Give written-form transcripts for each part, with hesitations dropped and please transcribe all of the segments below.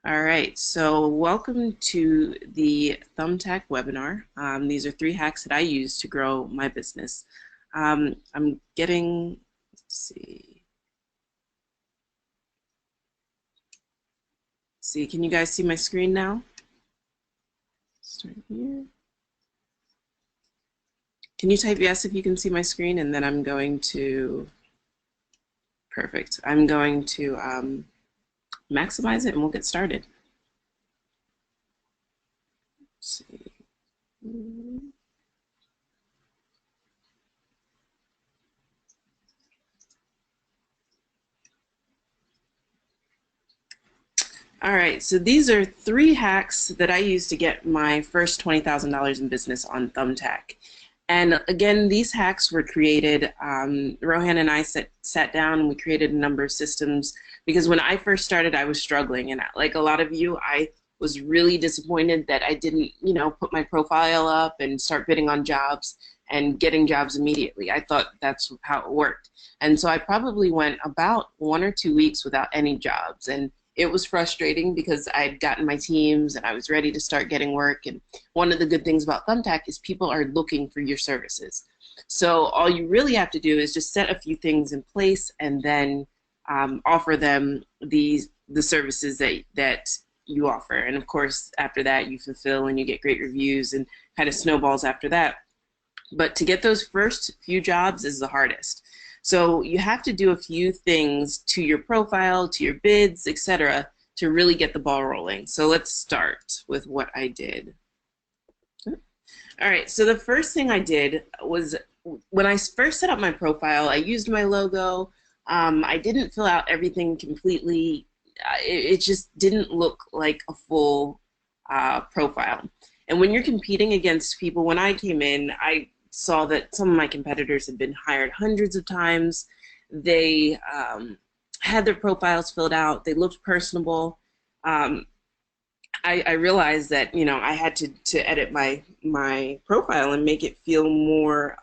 All right, so welcome to the Thumbtack webinar. These are 3 hacks that I use to grow my business. I'm getting, let's see, can you guys see my screen now? Start here. Can you type yes if you can see my screen, and then I'm going to, perfect. I'm going to maximize it and we'll get started. Let's see. All right, so these are 3 hacks that I used to get my first $20,000 in business on Thumbtack. And again, these hacks were created, Rohan and I sat down and we created a number of systems because when I first started, I was struggling. And like a lot of you, I was really disappointed that I didn't, put my profile up and start bidding on jobs and getting jobs immediately. I thought that's how it worked. And so I probably went about 1 or 2 weeks without any jobs. And it was frustrating because I'd gotten my teams and I was ready to start getting work. And one of the good things about Thumbtack is people are looking for your services. So all you really have to do is just set a few things in place and then offer them the services that you offer. And of course, after that, you fulfill and you get great reviews and kind of snowballs after that. But to get those first few jobs is the hardest. So you have to do a few things to your profile, to your bids, etc., to really get the ball rolling. So let's start with what I did. All right, so the first thing I did was when I first set up my profile, I used my logo. I didn't fill out everything completely. It just didn't look like a full profile. And when you're competing against people, when I came in, I saw that some of my competitors had been hired hundreds of times. They had their profiles filled out. They looked personable. I realized that I had to edit my profile and make it feel more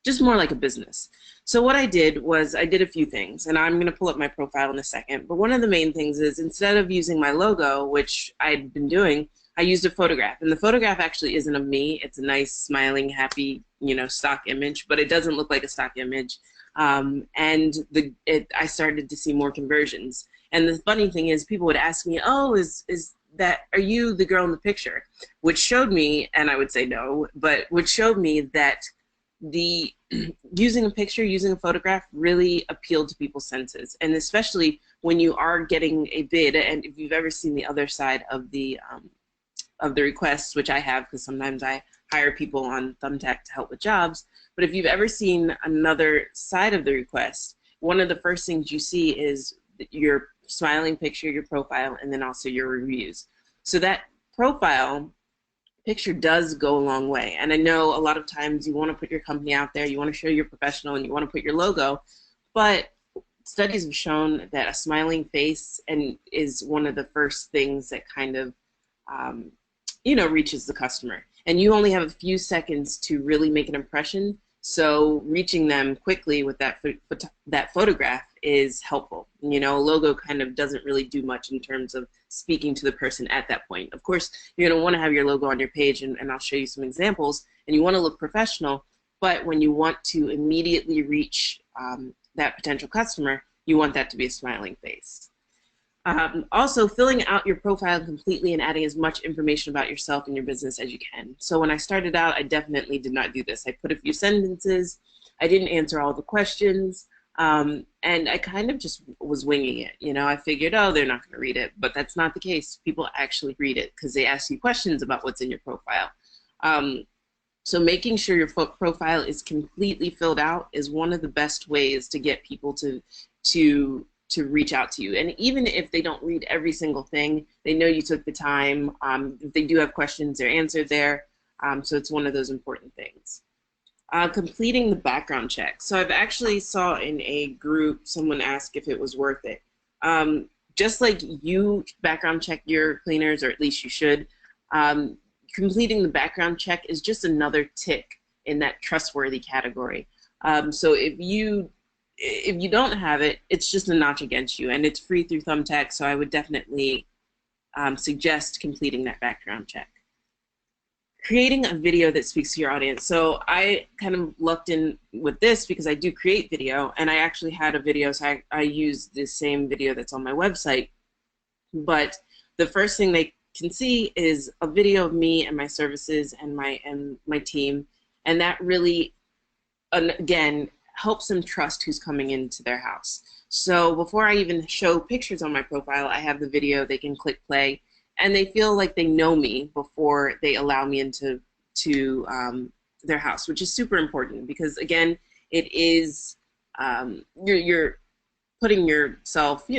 just more like a business. So what I did was I did a few things, and I'm going to pull up my profile in a second. But one of the main things is instead of using my logo, which I'd been doing, I used a photograph, and the photograph actually isn't of me. It's a nice, smiling, happy, stock image, but it doesn't look like a stock image. And I started to see more conversions. And the funny thing is, people would ask me, "Oh, are you the girl in the picture?" Which showed me, and I would say no, but which showed me that the using a picture, using a photograph really appealed to people's senses, and especially when you are getting a bid. And if you've ever seen the other side of the requests, which I have because sometimes I hire people on Thumbtack to help with jobs. But if you've ever seen another side of the request, one of the first things you see is your smiling picture, your profile, and then also your reviews. So that profile picture does go a long way. And I know a lot of times you want to put your company out there, you want to show you're professional, and you want to put your logo, but studies have shown that a smiling face is one of the first things that kind of reaches the customer. And you only have a few seconds to really make an impression, so reaching them quickly with that photograph is helpful. A logo kind of doesn't really do much in terms of speaking to the person at that point. Of course, you're going to want to have your logo on your page, and I'll show you some examples, and you want to look professional, but when you want to immediately reach that potential customer, you want that to be a smiling face. Also, filling out your profile completely and adding as much information about yourself and your business as you can. So when I started out, I definitely did not do this. I put a few sentences. I didn't answer all the questions. And I kind of just was winging it. I figured, oh, they're not going to read it. But that's not the case. People actually read it because they ask you questions about what's in your profile. So making sure your profile is completely filled out is one of the best ways to get people to reach out to you. And even if they don't read every single thing, they know you took the time. If they do have questions, they're answered there. So it's one of those important things. Completing the background check. So I've actually saw in a group someone ask if it was worth it. Just like you background check your cleaners, or at least you should, completing the background check is just another tick in that trustworthy category. So if you if you don't have it, it's just a notch against you, and it's free through Thumbtack, so I would definitely suggest completing that background check. Creating a video that speaks to your audience. So I kind of lucked in with this because I do create video, and I actually had a video, so I used the same video that's on my website. But the first thing they can see is a video of me and my services and my team, and that really, again, helps them trust who's coming into their house. So before I even show pictures on my profile, I have the video. They can click play, and they feel like they know me before they allow me into their house, which is super important because, again, it is you're putting yourself,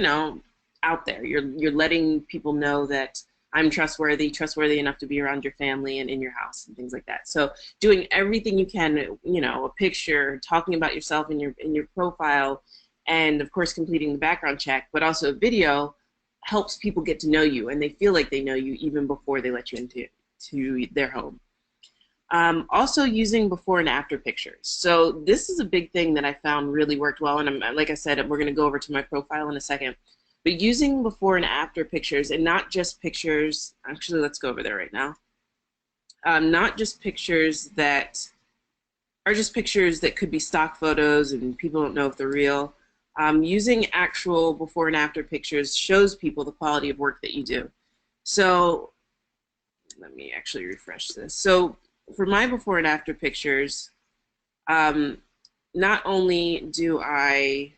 out there. You're letting people know that I'm trustworthy enough to be around your family and in your house and things like that. So doing everything you can, a picture, talking about yourself in your profile, and of course completing the background check, but also video helps people get to know you, and they feel like they know you even before they let you into their home. Also using before and after pictures. So this is a big thing that I found really worked well, and like I said, we're going to go over to my profile in a second. But using before and after pictures, and not just pictures, actually let's go over there right now. Not just pictures that are just pictures that could be stock photos and people don't know if they're real. Using actual before and after pictures shows people the quality of work that you do. So let me actually refresh this. So for my before and after pictures, not only do I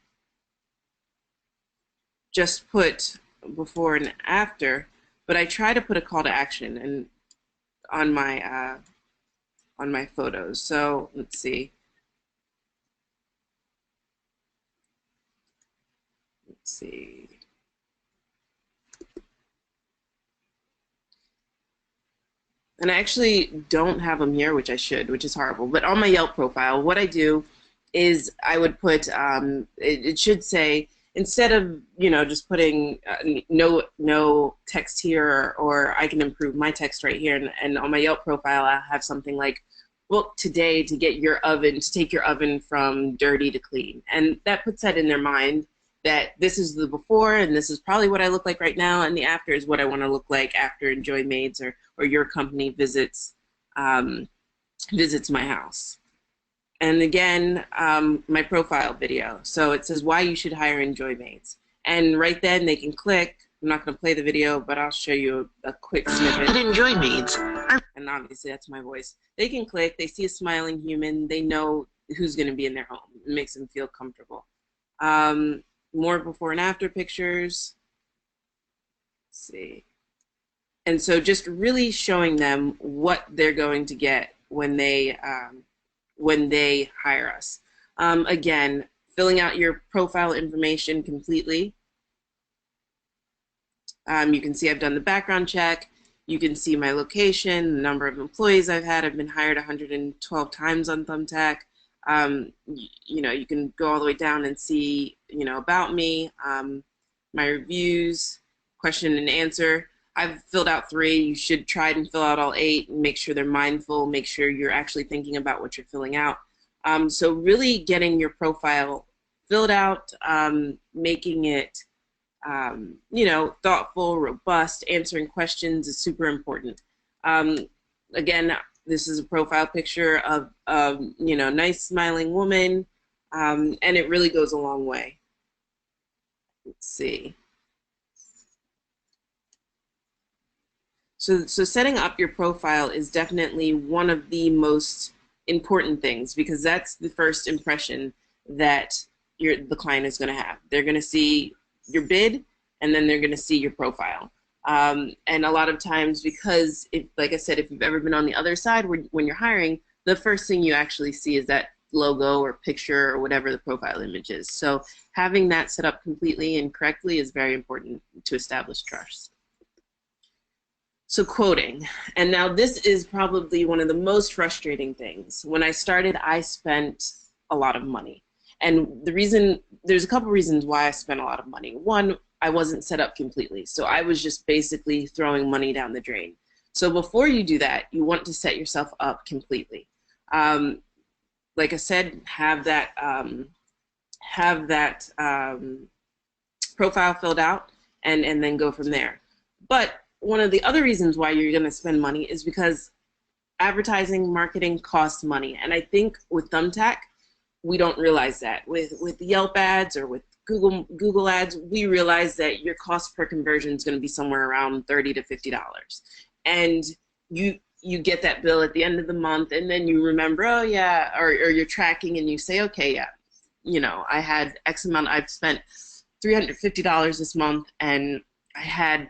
just put before and after, but I try to put a call to action and on my photos. So let's see. Let's see. And I actually don't have them here, which I should, which is horrible. But on my Yelp profile, what I do is I would put, it should say, instead of, just putting no text here, or I can improve my text right here, and on my Yelp profile, I'll have something like, book today to take your oven from dirty to clean. And that puts that in their mind that this is the before, and this is probably what I look like right now, and the after is what I want to look like after Enjoy Maids or your company visits my house. And again, my profile video. So it says why you should hire Enjoy Maids. And right then they can click. I'm not going to play the video, but I'll show you a quick snippet. Enjoy Maids. And obviously that's my voice. They can click. They see a smiling human. They know who's going to be in their home. It makes them feel comfortable. More before and after pictures. Let's see. And so just really showing them what they're going to get when they hire us. Again, filling out your profile information completely. You can see I've done the background check. You can see my location, the number of employees I've had. I've been hired 112 times on Thumbtack. You can go all the way down and see, about me, my reviews, question and answer. I've filled out 3. You should try and fill out all 8 and make sure they're mindful, make sure you're actually thinking about what you're filling out. So really getting your profile filled out, making it, thoughtful, robust, answering questions is super important. Again, this is a profile picture of, nice smiling woman, and it really goes a long way. Let's see. So setting up your profile is definitely one of the most important things, because that's the first impression that the client is going to have. They're going to see your bid, and then they're going to see your profile. And a lot of times, because, like I said, if you've ever been on the other side when you're hiring, the first thing you actually see is that logo or picture or whatever the profile image is. So having that set up completely and correctly is very important to establish trust. So quoting, and now this is probably one of the most frustrating things. When I started, I spent a lot of money. And there's a couple reasons why I spent a lot of money. One, I wasn't set up completely. So I was just basically throwing money down the drain. So before you do that, you want to set yourself up completely. Like I said, have that have that profile filled out, and then go from there. But one of the other reasons why you're going to spend money is because advertising, marketing costs money. And I think with Thumbtack, we don't realize that. With Yelp ads or with Google ads, we realize that your cost per conversion is going to be somewhere around $30 to $50. And you get that bill at the end of the month, and then you remember, oh yeah, or you're tracking and you say, okay, yeah, you know, I had X amount, I've spent $350 this month, and I had,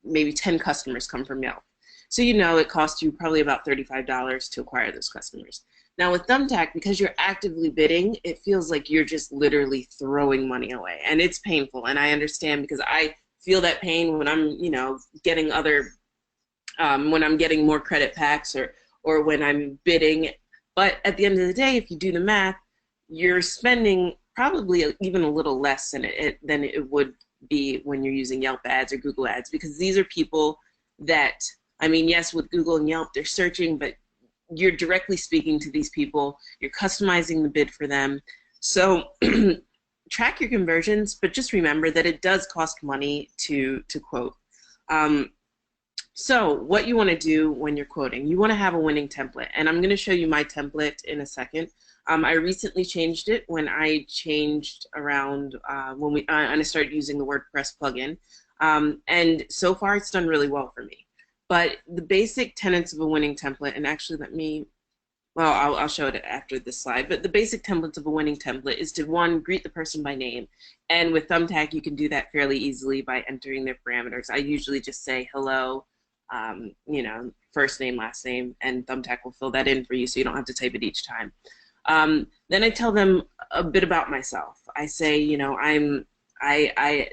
maybe 10 customers come from Yelp. So you know it costs you probably about $35 to acquire those customers. Now with Thumbtack, because you're actively bidding, it feels like you're just literally throwing money away, and it's painful. And I understand, because I feel that pain when I'm, getting other, when I'm getting more credit packs, or when I'm bidding. But at the end of the day, if you do the math, you're spending probably even a little less than it would be when you're using Yelp ads or Google ads, because these are people that, I mean, yes, with Google and Yelp, they're searching, but you're directly speaking to these people. You're customizing the bid for them. So track your conversions, but just remember that it does cost money to quote. So what you want to do when you're quoting, you want to have a winning template. And I'm going to show you my template in a second. I recently changed it when I changed around when I started using the WordPress plugin. And so far it's done really well for me. But the basic tenets of a winning template, and actually I'll show it after this slide, but the basic templates of a winning template is to, one, greet the person by name. And with Thumbtack, you can do that fairly easily by entering their parameters. I usually just say hello, first name, last name, and Thumbtack will fill that in for you, so you don't have to type it each time. Then I tell them a bit about myself. I say,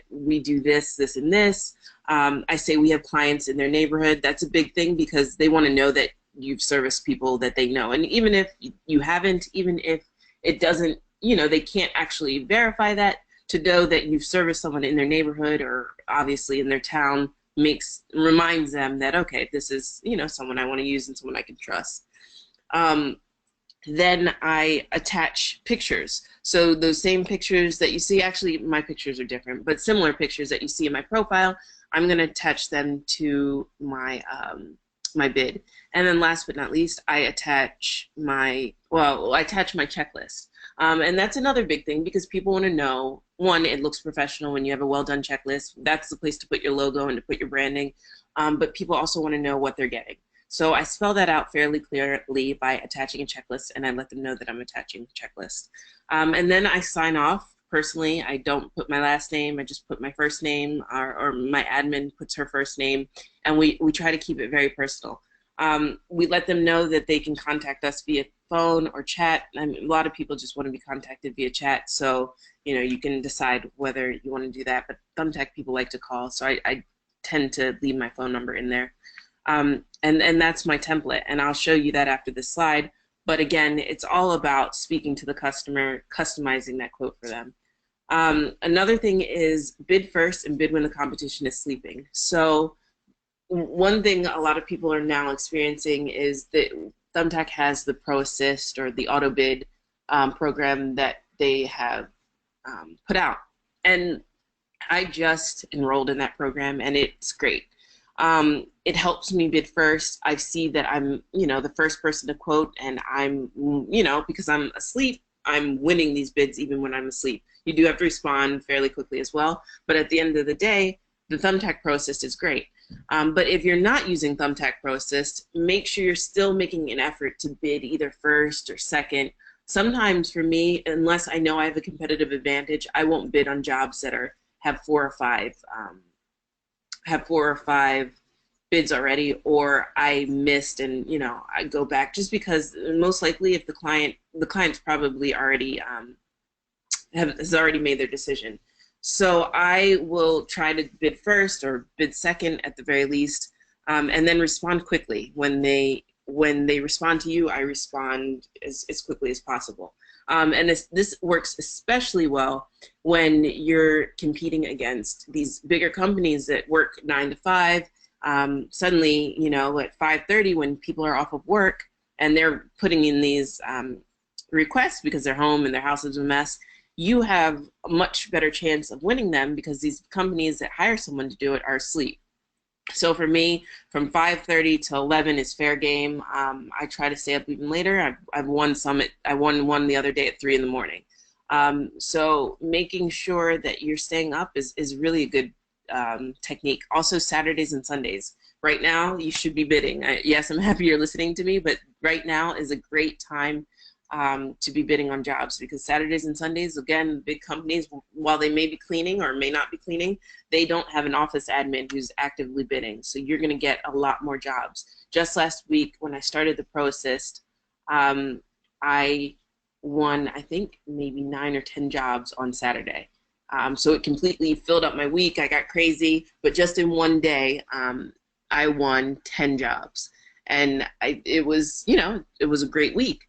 we do this, this, and this. I say we have clients in their neighborhood. That's a big thing, because they want to know that you've serviced people that they know. And even if you haven't, even if it doesn't, they can't actually verify that, to know that you've serviced someone in their neighborhood or obviously in their town reminds them that, okay, this is, someone I want to use and someone I can trust. Then I attach pictures. So those same pictures that you see, actually my pictures are different, but similar pictures that you see in my profile, I'm going to attach them to my my bid. And then last but not least, I attach my checklist. And that's another big thing, because people want to know, one, it looks professional when you have a well-done checklist. That's the place to put your logo and to put your branding. But people also want to know what they're getting. So I spell that out fairly clearly by attaching a checklist, and I let them know that I'm attaching a checklist. And then I sign off. Personally, I don't put my last name. I just put my first name, or my admin puts her first name, and we try to keep it very personal. We let them know that they can contact us via phone or chat. I mean, a lot of people just want to be contacted via chat, so you can decide whether you want to do that. But Thumbtack people like to call, so I tend to leave my phone number in there. And that's my template, and I'll show you that after this slide. But again, it's all about speaking to the customer, customizing that quote for them. Another thing is bid first and bid when the competition is sleeping. So one thing a lot of people are now experiencing is that Thumbtack has the Pro Assist, or the auto bid program that they have put out. And I just enrolled in that program, and it's great. It helps me bid first. I see that I'm, the first person to quote, and I'm, because I'm asleep, I'm winning these bids even when I'm asleep. You do have to respond fairly quickly as well, but at the end of the day, the Thumbtack Pro Assist is great. But if you're not using Thumbtack Pro Assist, make sure you're still making an effort to bid either first or second. Sometimes for me, unless I know I have a competitive advantage, I won't bid on jobs that have four or five bids already, or I missed and I go back, just because most likely if the client's probably already has already made their decision. So I will try to bid first or bid second at the very least, and then respond quickly. When they respond to you, I respond as quickly as possible. And this works especially well when you're competing against these bigger companies that work 9 to 5. Suddenly, at 5:30 when people are off of work and they're putting in these requests because they're home and their house is a mess, you have a much better chance of winning them because these companies that hire someone to do it are asleep. So for me, from 5:30 to 11 is fair game. I try to stay up even later. I've won some. I won one the other day at 3 in the morning. So making sure that you're staying up is really a good technique. Also, Saturdays and Sundays. Right now, you should be bidding. Yes, I'm happy you're listening to me, but right now is a great time to be bidding on jobs because Saturdays and Sundays, again, big companies, while they may be cleaning or may not be cleaning, they don't have an office admin who's actively bidding. So you're going to get a lot more jobs. Just last week, when I started the Pro Assist, I won, I think, maybe 9 or 10 jobs on Saturday. So it completely filled up my week. I got crazy, but just in one day, I won 10 jobs. And it was, it was a great week.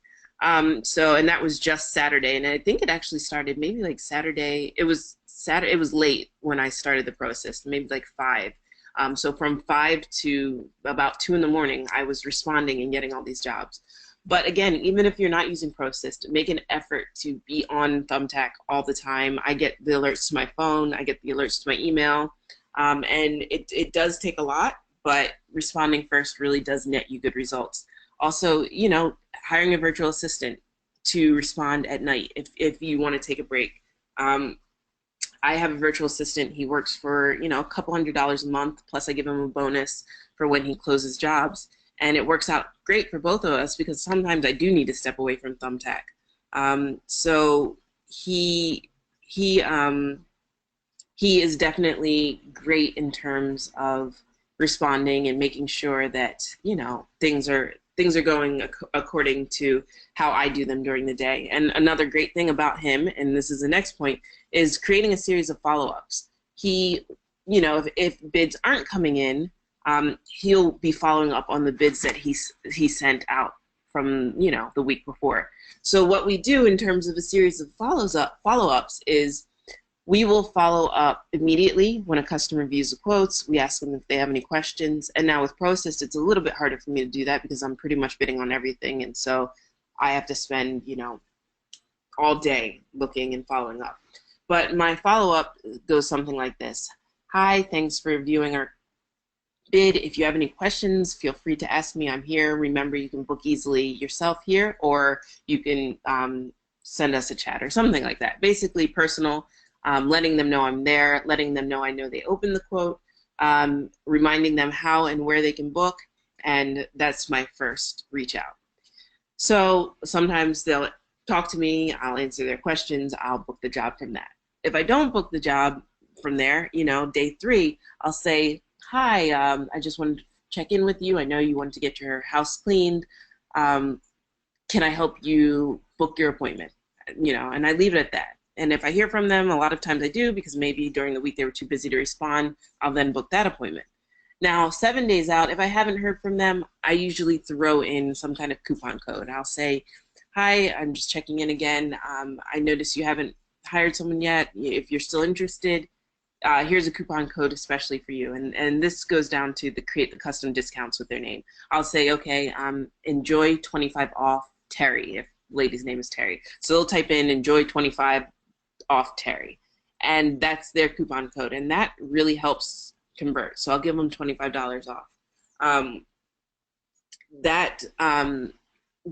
And that was just Saturday. And I think it actually started maybe like Saturday. It was late when I started the Pro Assist, maybe like 5. So from 5 to about 2 in the morning, I was responding and getting all these jobs. But again, even if you're not using Pro Assist, make an effort to be on Thumbtack all the time. I get the alerts to my phone. I get the alerts to my email. And it does take a lot, but responding first really does net you good results. Also, hiring a virtual assistant to respond at night if you want to take a break. I have a virtual assistant. He works for, a couple $100s a month, plus I give him a bonus for when he closes jobs. And it works out great for both of us because sometimes I do need to step away from Thumbtack. So he is definitely great in terms of responding and making sure that, things are going according to how I do them during the day. And another great thing about him, and this is the next point, is creating a series of follow-ups. He, if bids aren't coming in, he'll be following up on the bids that he sent out from, the week before. So what we do in terms of a series of follow-ups is we will follow up immediately when a customer views the quotes. We ask them if they have any questions. And now with Pro Assist, it's a little bit harder for me to do that because I'm pretty much bidding on everything. And so I have to spend, all day looking and following up. But my follow-up goes something like this. Hi, thanks for viewing our bid. If you have any questions, feel free to ask me. I'm here. Remember, you can book easily yourself here, or you can send us a chat or something like that. Basically personal. Letting them know I'm there, letting them know I know they opened the quote, reminding them how and where they can book, and that's my first reach out. So sometimes they'll talk to me, I'll answer their questions, I'll book the job from that. If I don't book the job from there, day 3, I'll say, hi, I just wanted to check in with you. I know you wanted to get your house cleaned. Can I help you book your appointment? And I leave it at that. And if I hear from them, a lot of times I do, because maybe during the week they were too busy to respond, I'll then book that appointment. Now, 7 days out, if I haven't heard from them, I usually throw in some kind of coupon code. I'll say, hi, I'm just checking in again. I noticed you haven't hired someone yet. If you're still interested, here's a coupon code especially for you. And this goes down to create the custom discounts with their name. I'll say, okay, enjoy 25 off Terry, if lady's name is Terry. So they'll type in enjoy 25 off Terry, and that's their coupon code, and that really helps convert. So I'll give them $25 off. That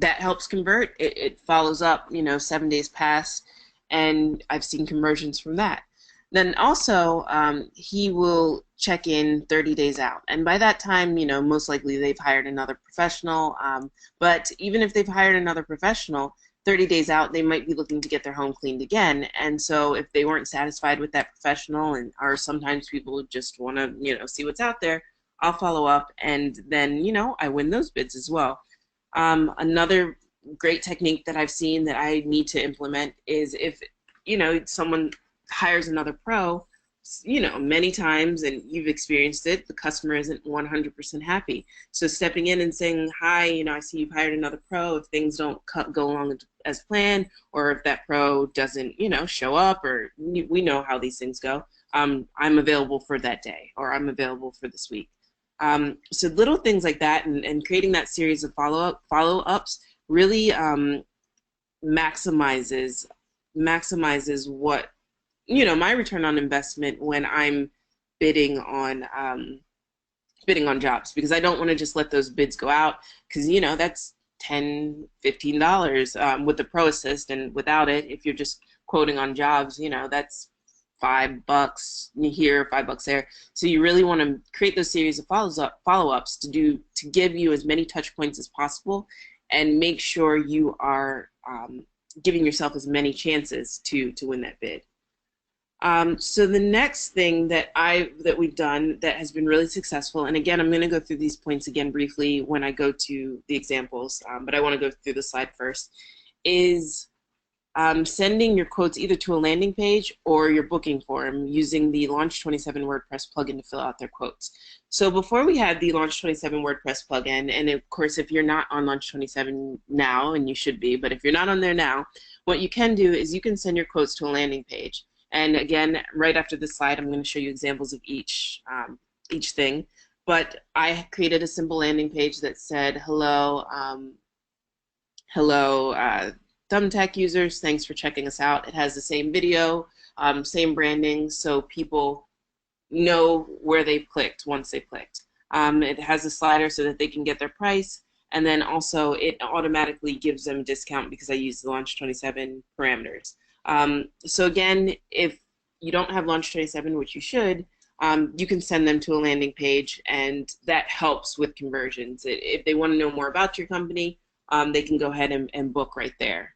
helps convert. It follows up. 7 days pass, and I've seen conversions from that. Then also he will check in 30 days out, and by that time, most likely they've hired another professional. But even if they've hired another professional, 30 days out, they might be looking to get their home cleaned again. And so if they weren't satisfied with that professional, or sometimes people just want to, see what's out there, I'll follow up, and then, I win those bids as well. Another great technique that I've seen that I need to implement is if, someone hires another pro, many times, and you've experienced it, the customer isn't 100% happy. So stepping in and saying, hi, I see you've hired another pro. If things don't go along as planned, or if that pro doesn't, show up, or we know how these things go, I'm available for that day, or I'm available for this week. So little things like that, and creating that series of follow-ups really maximizes what, my return on investment when I'm bidding on jobs, because I don't want to just let those bids go out, because that's $10, $15 with the Pro Assist, and without it, if you're just quoting on jobs, that's $5 here, $5 there. So you really want to create those series of follow-ups to give you as many touch points as possible, and make sure you are giving yourself as many chances to win that bid. So the next thing that we've done that has been really successful, and again, I'm going to go through these points again briefly when I go to the examples, but I want to go through the slide first, is sending your quotes either to a landing page or your booking form using the Launch 27 WordPress plugin to fill out their quotes. So before we had the Launch 27 WordPress plugin, and of course, if you're not on Launch 27 now, and you should be, but if you're not on there now, what you can do is you can send your quotes to a landing page. And again, right after this slide, I'm going to show you examples of each thing. But I created a simple landing page that said, hello, Thumbtack users, thanks for checking us out. It has the same video, same branding, so people know where they've clicked once they've clicked. It has a slider so that they can get their price, and then also it automatically gives them a discount because I use the Launch 27 parameters. So again, if you don't have Launch 27, which you should, you can send them to a landing page, and that helps with conversions. If they want to know more about your company, they can go ahead and book right there.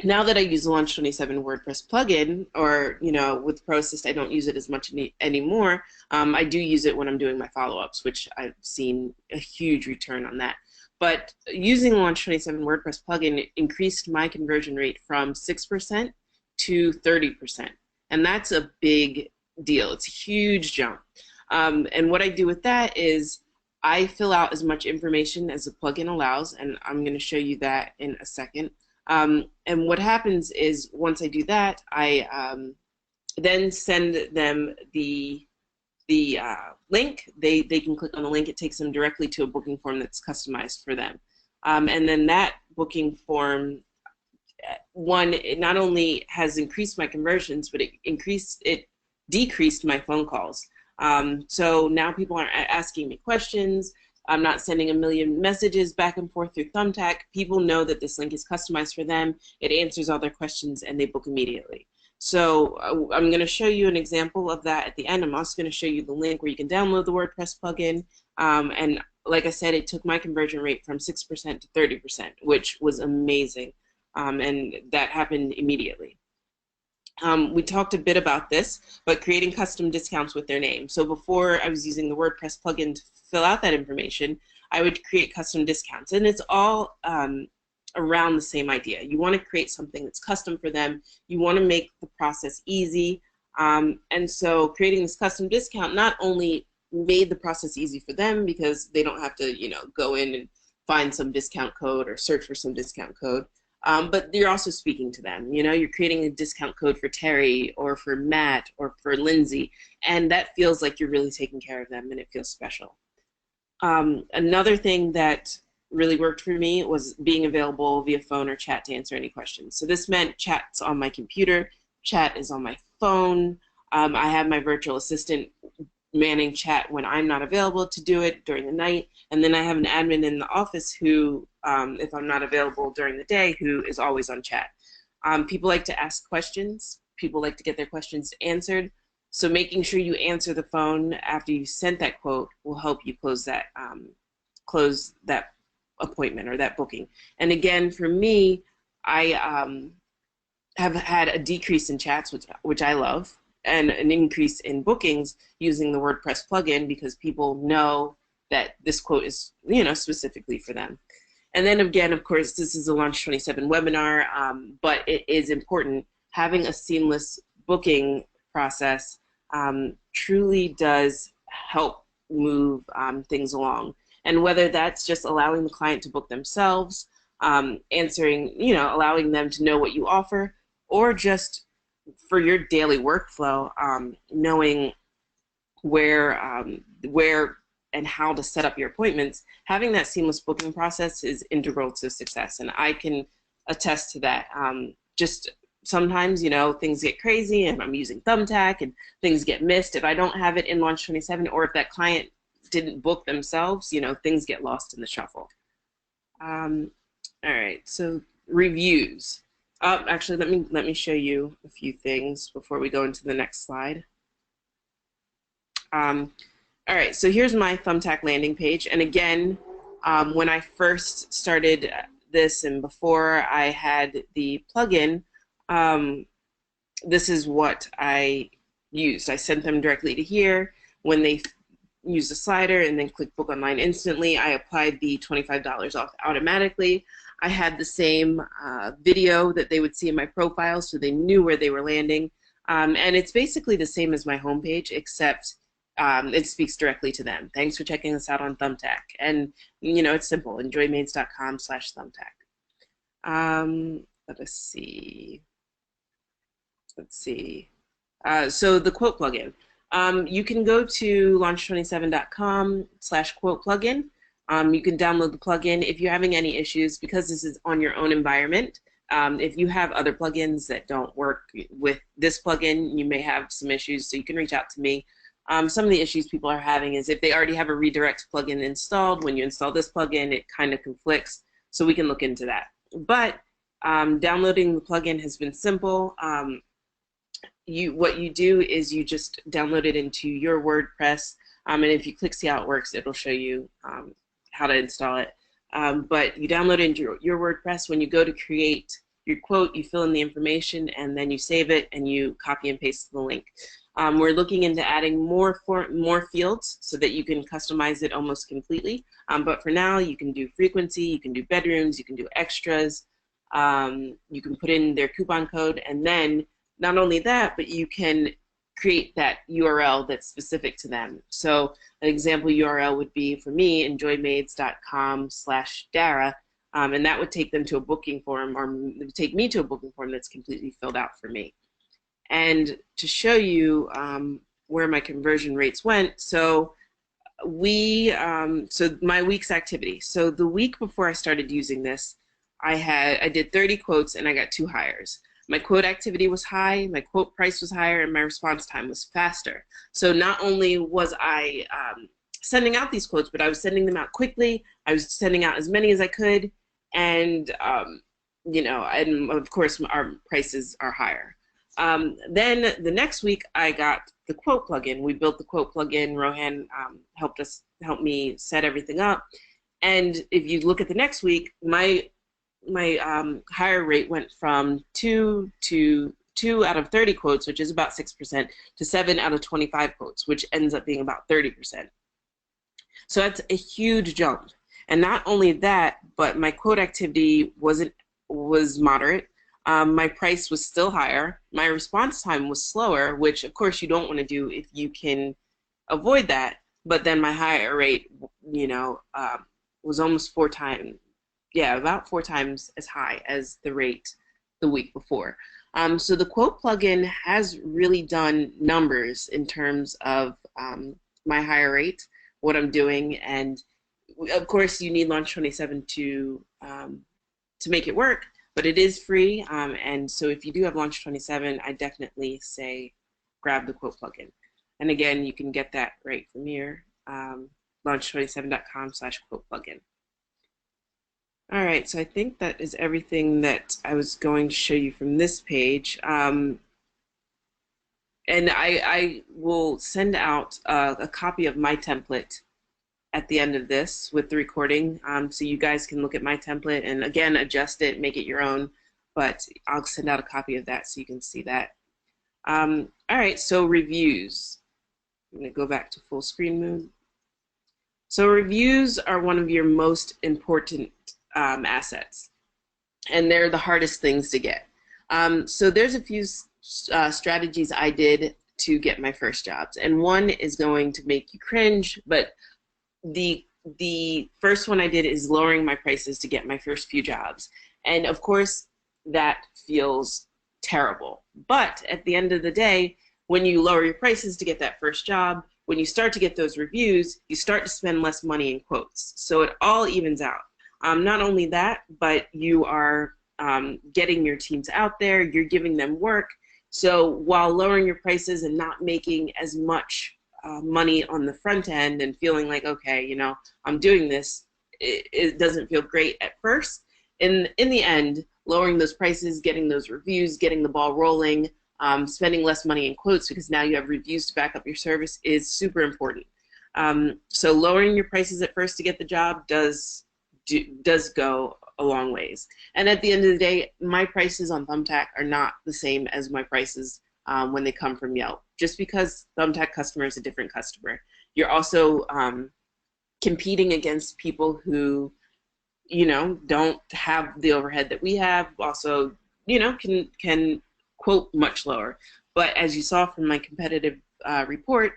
Now that I use the Launch 27 WordPress plugin, or with Pro Assist, I don't use it as much anymore. I do use it when I'm doing my follow-ups, which I've seen a huge return on that. But using the Launch 27 WordPress plugin increased my conversion rate from 6% to 30%. And that's a big deal. It's a huge jump. And what I do with that is I fill out as much information as the plugin allows, and I'm going to show you that in a second. And what happens is once I do that, I then send them the link. They can click on the link. It takes them directly to a booking form that's customized for them. And then that booking form, it not only has increased my conversions, but it decreased my phone calls. So now people aren't asking me questions. I'm not sending a million messages back and forth through Thumbtack. People know that this link is customized for them. It answers all their questions, and they book immediately. So I'm going to show you an example of that at the end. I'm also going to show you the link where you can download the WordPress plugin. And like I said, it took my conversion rate from 6% to 30%, which was amazing. And that happened immediately. We talked a bit about this, but creating custom discounts with their name. So before I was using the WordPress plugin to fill out that information, I would create custom discounts. And it's all around the same idea. You want to create something that's custom for them. You want to make the process easy. And so creating this custom discount not only made the process easy for them because they don't have to, go in and find some discount code or search for some discount code, but you're also speaking to them. You're creating a discount code for Terry or for Matt or for Lindsay, and that feels like you're really taking care of them, and it feels special. Another thing that really worked for me was being available via phone or chat to answer any questions. So this meant chat's on my computer, chat is on my phone. I have my virtual assistant manning chat when I'm not available to do it during the night, and then I have an admin in the office who, if I'm not available during the day, who is always on chat. People like to ask questions. People like to get their questions answered. So making sure you answer the phone after you sent that quote will help you close that appointment or that booking. And again, for me, I have had a decrease in chats, which I love, and an increase in bookings using the WordPress plugin because people know that this quote is, specifically for them. And then again, of course, this is a Launch 27 webinar, but it is important. Having a seamless booking process truly does help move things along. And whether that's just allowing the client to book themselves, answering, allowing them to know what you offer, or just for your daily workflow, knowing where and how to set up your appointments, having that seamless booking process is integral to success. And I can attest to that. Just sometimes, things get crazy and I'm using Thumbtack and things get missed. If I don't have it in Launch 27, or if that client didn't book themselves, things get lost in the shuffle. All right, so reviews. Actually, let me show you a few things before we go into the next slide. All right, so here's my Thumbtack landing page. And again, when I first started this and before I had the plugin, this is what I used. I sent them directly to here. When they use the slider and then click book online instantly, I applied the $25 off automatically. I had the same video that they would see in my profile, so they knew where they were landing. And it's basically the same as my homepage, except it speaks directly to them. Thanks for checking us out on Thumbtack. And, it's simple, enjoymaids.com/Thumbtack. Let's see. So the quote plugin. You can go to launch27.com/quote plugin. You can download the plugin. If you're having any issues, because this is on your own environment, if you have other plugins that don't work with this plugin, you may have some issues, so you can reach out to me. Some of the issues people are having is if they already have a redirect plugin installed, when you install this plugin, it kind of conflicts, so we can look into that. But downloading the plugin has been simple. What you do is you just download it into your WordPress, and if you click see how it works, it'll show you how to install it. But you download it into your WordPress. When you go to create your quote, you fill in the information, and then you save it, and you copy and paste the link. We're looking into adding more fields so that you can customize it almost completely. But for now, you can do frequency, you can do bedrooms, you can do extras, you can put in their coupon code, and then not only that, but you can create that URL that's specific to them. So an example URL would be, for me, enjoymaids.com/Dara, and that would take them to a booking form, or it would take me to a booking form that's completely filled out for me. And to show you where my conversion rates went, so so my week's activity. So the week before I started using this, I did 30 quotes and I got 2 hires. My quote activity was high, my quote price was higher, and my response time was faster. So not only was I sending out these quotes, but I was sending them out quickly. I was sending out as many as I could, and and of course our prices are higher. Then the next week I got the quote plugin. We built the quote plugin. Rohan helped me set everything up. And if you look at the next week, my hire rate went from 2 out of 30 quotes, which is about 6%, to 7 out of 25 quotes, which ends up being about 30%. So that's a huge jump. And not only that, but my quote activity was moderate. My price was still higher. My response time was slower, which of course you don't want to do if you can avoid that. But then my hire rate, was almost 4 times. Yeah, about 4 times as high as the rate the week before. So the quote plugin has really done numbers in terms of my hire rate, what I'm doing, and of course you need Launch 27 to make it work, but it is free, and so if you do have Launch 27, I definitely say grab the quote plugin. And again, you can get that right from here, launch27.com/quote plugin. All right, so I think that is everything that I was going to show you from this page. And I will send out a copy of my template at the end of this with the recording, so you guys can look at my template and, again, adjust it, make it your own. But I'll send out a copy of that so you can see that. All right, so reviews. I'm going to go back to full screen mode. So reviews are one of your most important assets, and they're the hardest things to get. So there's a few strategies I did to get my first jobs, and one is going to make you cringe, but the first one I did is lowering my prices to get my first few jobs. And of course that feels terrible, but at the end of the day, when you lower your prices to get that first job, when you start to get those reviews, you start to spend less money in quotes. So it all evens out. Not only that, but you are getting your teams out there, you're giving them work. So while lowering your prices and not making as much money on the front end and feeling like, okay, you know, I'm doing this, it doesn't feel great at first. In the end, lowering those prices, getting those reviews, getting the ball rolling, spending less money in quotes because now you have reviews to back up your service is super important. So lowering your prices at first to get the job does go a long ways. And at the end of the day, my prices on Thumbtack are not the same as my prices when they come from Yelp. Just because Thumbtack customer is a different customer. You're also competing against people who, you know, don't have the overhead that we have, also, you know, can quote much lower. But as you saw from my competitive report,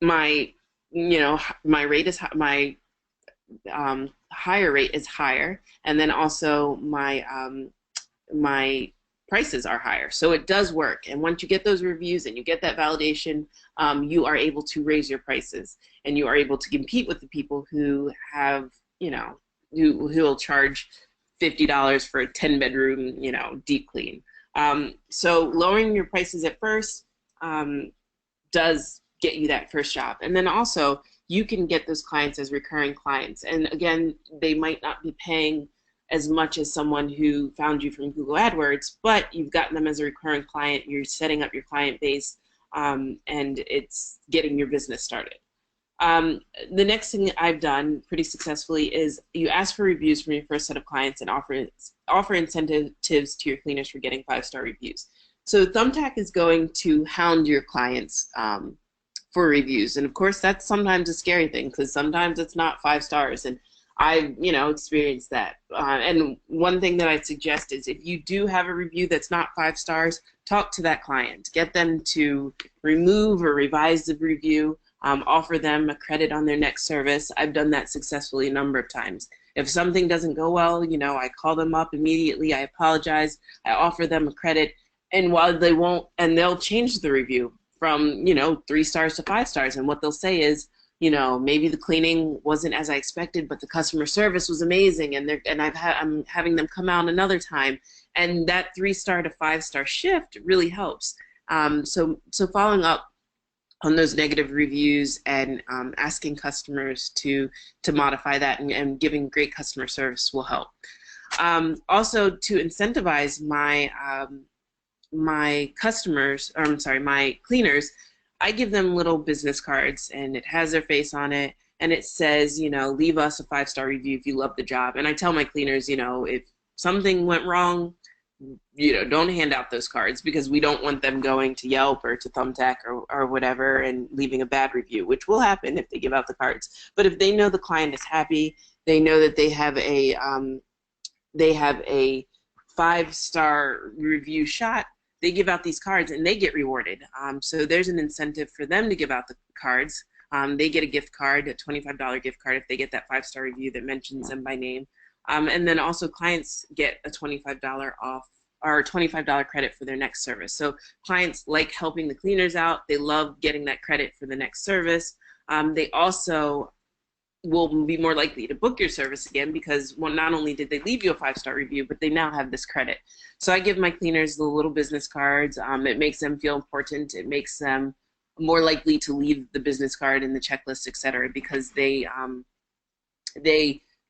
my, you know, my rate is my higher rate is higher, and then also my my prices are higher. So it does work. And once you get those reviews and you get that validation, you are able to raise your prices, and you are able to compete with the people who have, you know, who will charge $50 for a 10-bedroom, you know, deep clean. So lowering your prices at first does get you that first job. And then also you can get those clients as recurring clients. And again, they might not be paying as much as someone who found you from Google AdWords, but you've gotten them as a recurring client, you're setting up your client base, and it's getting your business started. The next thing I've done pretty successfully is you ask for reviews from your first set of clients and offer incentives to your cleaners for getting 5-star reviews. So Thumbtack is going to hound your clients for reviews, and of course that's sometimes a scary thing because sometimes it's not 5 stars, and I've, you know, experienced that. And one thing that I suggest is if you do have a review that's not 5 stars, talk to that client, get them to remove or revise the review. Offer them a credit on their next service. I've done that successfully a number of times. If something doesn't go well, you know, I call them up immediately, I apologize, I offer them a credit, and while they won't, and they'll change the review from, you know, 3 stars to 5 stars, and what they'll say is, you know, maybe the cleaning wasn't as I expected, but the customer service was amazing, and I'm having them come out another time, and that 3-star to 5-star shift really helps. So following up on those negative reviews and asking customers to modify that and giving great customer service will help. Also, to incentivize my my customers, or I'm sorry, my cleaners, I give them little business cards, and it has their face on it, and it says, you know, leave us a 5-star review if you love the job. And I tell my cleaners, you know, if something went wrong, you know, don't hand out those cards because we don't want them going to Yelp or to Thumbtack or whatever and leaving a bad review, which will happen if they give out the cards. But if they know the client is happy, they know that they have a 5-star review shot, they give out these cards and they get rewarded. So there's an incentive for them to give out the cards. They get a gift card, a $25 gift card if they get that 5-star review that mentions them by name. And then also clients get a $25 off or $25 credit for their next service. So clients like helping the cleaners out. They love getting that credit for the next service. They also will be more likely to book your service again because, well, not only did they leave you a 5-star review, but they now have this credit. So I give my cleaners the little business cards. It makes them feel important. It makes them more likely to leave the business card in the checklist, etc., because they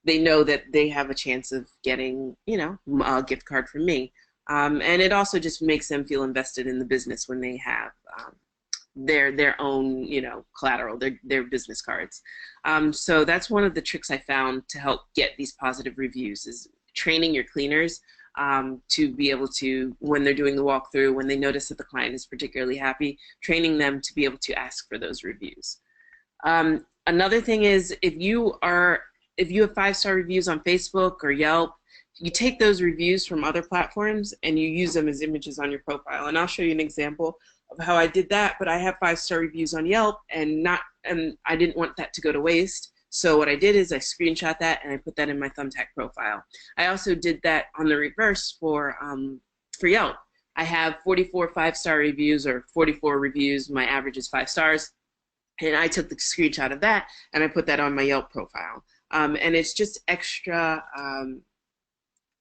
know that they have a chance of getting, you know, a gift card from me. And it also just makes them feel invested in the business when they have their own, you know, collateral, their business cards. So that's one of the tricks I found to help get these positive reviews is training your cleaners to be able to, when they're doing the walkthrough, when they notice that the client is particularly happy, training them to be able to ask for those reviews. Another thing is if you have 5-star reviews on Facebook or Yelp, you take those reviews from other platforms and you use them as images on your profile. And I'll show you an example of how I did that, but I have 5-star reviews on Yelp and I didn't want that to go to waste. So what I did is I screenshot that and I put that in my Thumbtack profile. I also did that on the reverse for Yelp. I have 44 5-star reviews or 44 reviews. My average is 5 stars. And I took the screenshot of that and I put that on my Yelp profile. And it's just extra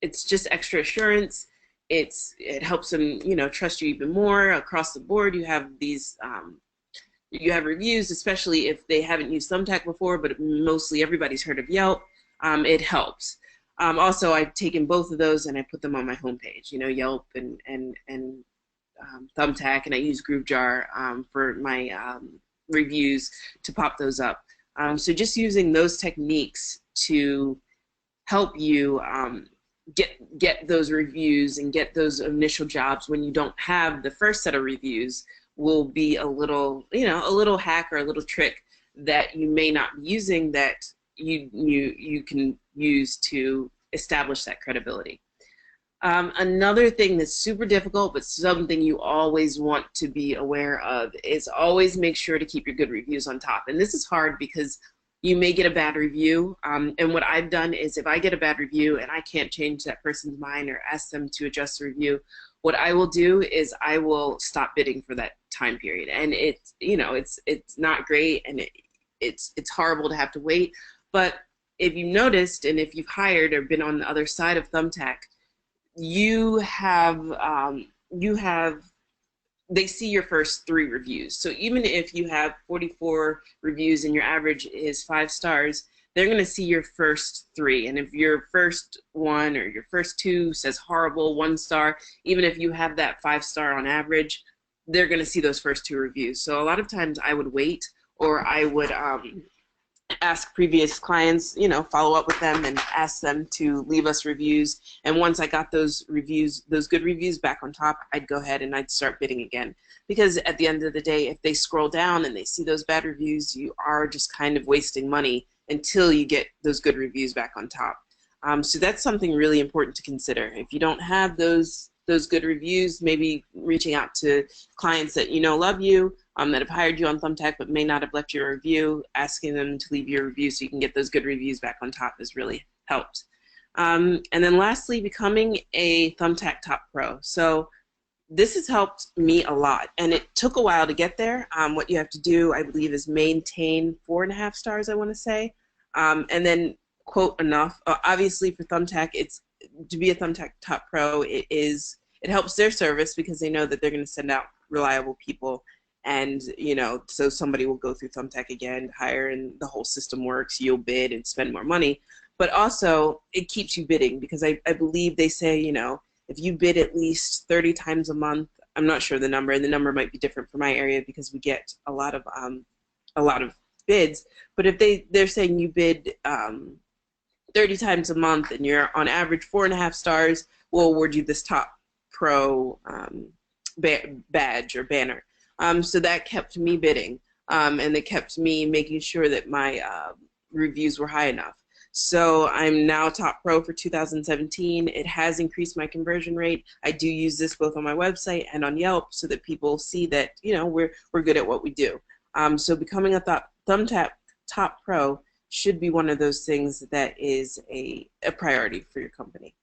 assurance. It helps them, you know, trust you even more across the board. You have these you have reviews, especially if they haven't used Thumbtack before, but mostly everybody's heard of Yelp. It helps. Also, I've taken both of those and I put them on my homepage. You know, Yelp and Thumbtack, and I use GrooveJar for my reviews to pop those up. So just using those techniques to help you get those reviews and get those initial jobs when you don't have the first set of reviews will be a little, you know, a little hack or a little trick that you may not be using that you can use to establish that credibility. Another thing that's super difficult, but something you always want to be aware of, is always make sure to keep your good reviews on top. And this is hard because you may get a bad review. And what I've done is if I get a bad review and I can't change that person's mind or ask them to adjust the review, what I will do is I will stop bidding for that time period. And it's, you know, it's not great, and it's horrible to have to wait. But if you noticed, and if you've hired or been on the other side of Thumbtack, you have they see your first 3 reviews. So even if you have 44 reviews and your average is 5 stars, they're going to see your first 3. And if your first 1 or your first 2 says horrible, 1 star, even if you have that 5 star on average, they're going to see those first 2 reviews. So a lot of times I would wait, or I would ask previous clients, you know, follow up with them and ask them to leave us reviews. And once I got those reviews, those good reviews back on top, I'd go ahead and I'd start bidding again. Because at the end of the day, if they scroll down and they see those bad reviews, you are just kind of wasting money until you get those good reviews back on top. So that's something really important to consider. If you don't have those good reviews, maybe reaching out to clients that you know love you, that have hired you on Thumbtack but may not have left you a review, asking them to leave your review so you can get those good reviews back on top has really helped. And then lastly, becoming a Thumbtack Top Pro. So this has helped me a lot, and it took a while to get there. What you have to do, I believe, is maintain 4.5 stars, I want to say, and then quote enough. Obviously, for Thumbtack, it's to be a Thumbtack Top Pro. It helps their service because they know that they're going to send out reliable people. And, you know, so somebody will go through Thumbtack again, hire, and the whole system works. You'll bid and spend more money. But also, it keeps you bidding because I believe they say, you know, if you bid at least 30 times a month, I'm not sure the number, and the number might be different for my area because we get a lot of bids. But if they're saying you bid 30 times a month and you're on average 4.5 stars, we'll award you this Top Pro badge or banner. So that kept me bidding, and it kept me making sure that my reviews were high enough. So I'm now Top Pro for 2017. It has increased my conversion rate. I do use this both on my website and on Yelp so that people see that, you know, we're good at what we do. So becoming a Thumbtack Top Pro should be one of those things that is a priority for your company.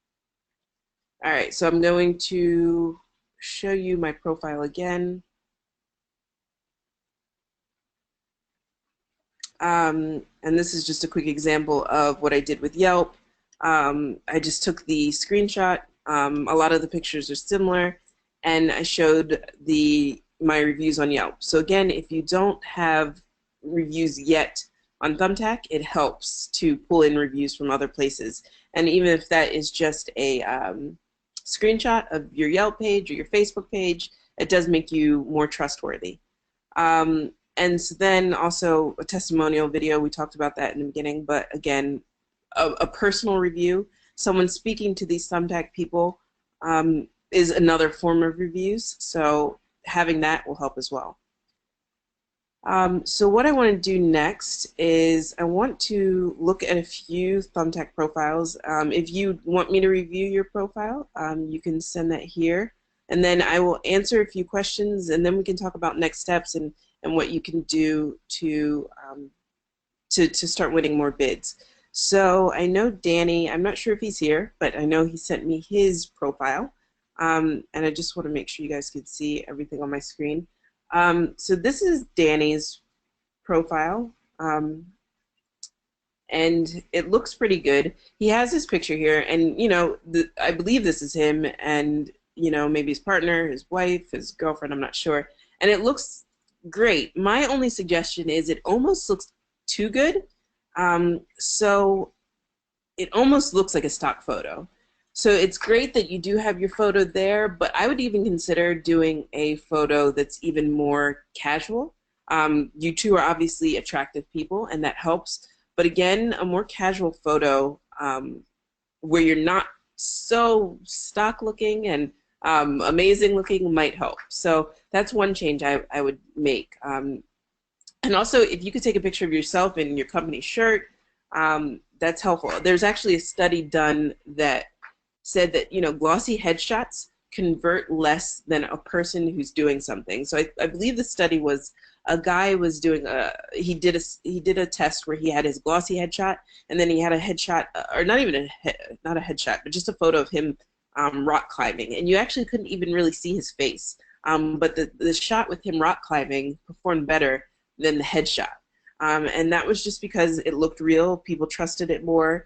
All right, so I'm going to show you my profile again. And this is just a quick example of what I did with Yelp. I just took the screenshot. A lot of the pictures are similar, and I showed my reviews on Yelp. So again, if you don't have reviews yet on Thumbtack, it helps to pull in reviews from other places. And even if that is just a screenshot of your Yelp page or your Facebook page, it does make you more trustworthy. And so then also a testimonial video, we talked about that in the beginning, but again, a personal review, someone speaking to these Thumbtack people is another form of reviews, so having that will help as well. So what I want to do next is I want to look at a few Thumbtack profiles. If you want me to review your profile, you can send that here, and then I will answer a few questions, and then we can talk about next steps and what you can do to start winning more bids. So I know Danny, I'm not sure if he's here, but I know he sent me his profile, and I just want to make sure you guys can see everything on my screen. So this is Danny's profile. And it looks pretty good. He has his picture here, and I believe this is him, and maybe his partner, his wife, his girlfriend, I'm not sure. And it looks great. My only suggestion is it almost looks too good. So it almost looks like a stock photo. So it's great that you do have your photo there, but I would even consider doing a photo that's even more casual. You two are obviously attractive people, and that helps. But again, a more casual photo where you're not so stock looking and amazing looking might help. So that's one change I would make. And also, if you could take a picture of yourself in your company shirt, that's helpful. There's actually a study done that said that glossy headshots convert less than a person who's doing something. So I believe the study was a guy was doing he did a test where he had his glossy headshot, and then he had a headshot, or not even not a headshot, but just a photo of him rock climbing, and you actually couldn't even really see his face. But the shot with him rock climbing performed better than the headshot. And that was just because it looked real, people trusted it more,